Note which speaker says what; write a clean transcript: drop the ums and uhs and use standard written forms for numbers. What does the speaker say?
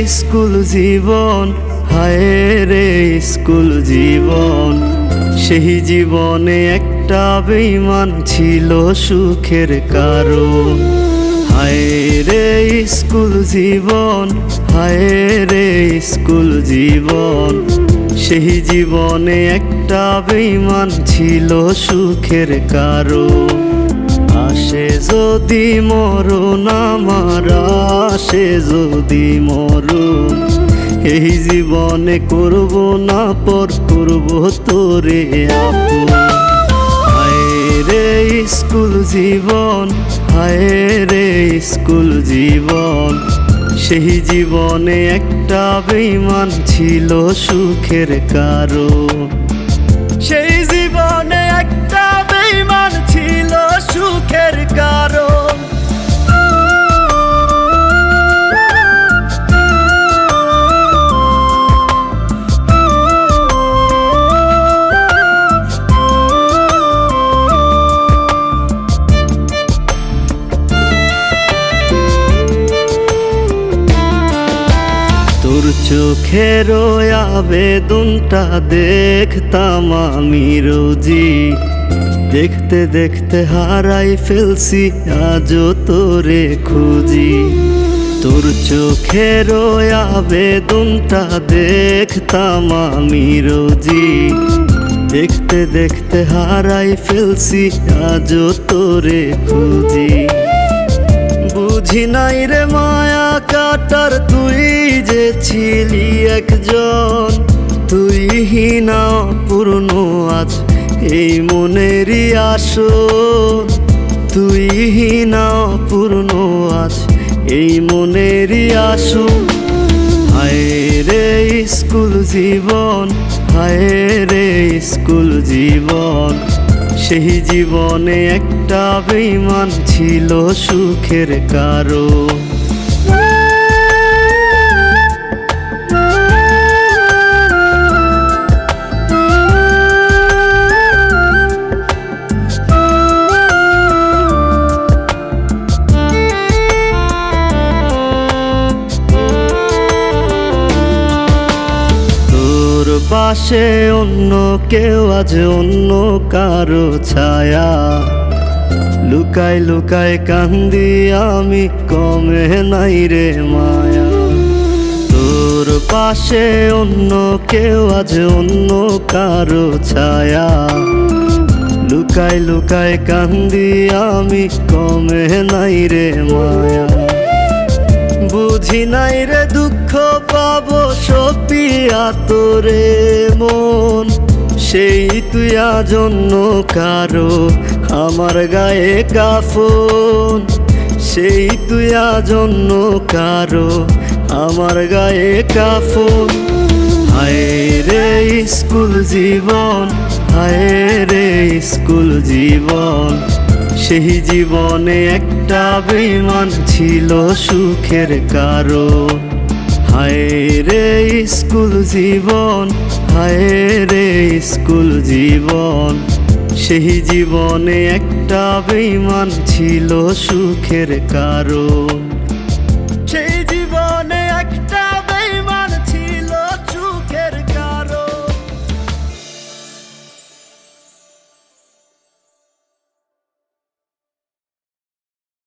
Speaker 1: School জীবন, হায় রে school জীবন। সেই জীবনে একটা বেঈমান ছিল সুখের কারণ। হায় রে স্কুল জীবন, হায় রে স্কুল জীবন। সেই জীবনে একটা বেঈমান ছিল সুখের কারণ। আসে যদি মরণ আমার, আসে যদি মরণ, এই জীবনে করব না পর, করব তোরে আপন। হায় রে স্কুল জীবন, হায় রে স্কুল জীবন। সেই জীবনে একটা বেঈমান ছিল সুখের কারণ। সেই জীবনে একটা বেঈমান ছিল সুখের কারণ। তোর চোখের আবেদনটা দেখতাম আমি রোজি, দেখতে দেখতে হারাই ফেলছি আজও তোরে খুঁজি। তোর চোখের আবেদনটা দেখতাম আমি রোজি, দেখতে দেখতে হারাই ফেলছি আজও তোরে খুঁজি। বুঝি নাই রে মায়া কাটার তুই যে ছিলি একজন, তুই হিনা পূর্ণ আজ এই মনেরই আসন। তুই হিনা পূর্ণ আজ এই মনেরই আসন। হায় রে স্কুল জীবন, হায় রে স্কুল জীবন। সেই জীবনে একটা বেঈমান ছিল সুখের কারণ। পাশে অন্য কেউ আজ অন্য কারো ছায়া, লুকাই লুকাই কান্দি আমি কমে নাই রে মায়া। তোর পাশে অন্য কেউ আজ অন্য কারো ছায়া, লুকাই লুকাই কান্দি আমি কমে নাই রে মায়া। বুঝি নাই রে দুঃখ পাবো সপিয়া তোরে মন, সেই তুই আজ অন্য কারো আমার গায়ে কাফন। সেই তুই আজ অন্য কারো আমার গায়ে কাফন। হায় রে স্কুল জীবন, হায় রে স্কুল জীবন। সেই জীবনে একটা বেঈমান ছিল সুখের কারণ। হায় রে স্কুল জীবন, হায় রে স্কুল জীবন। সেই জীবনে একটা বেঈমান ছিল সুখের কারণ।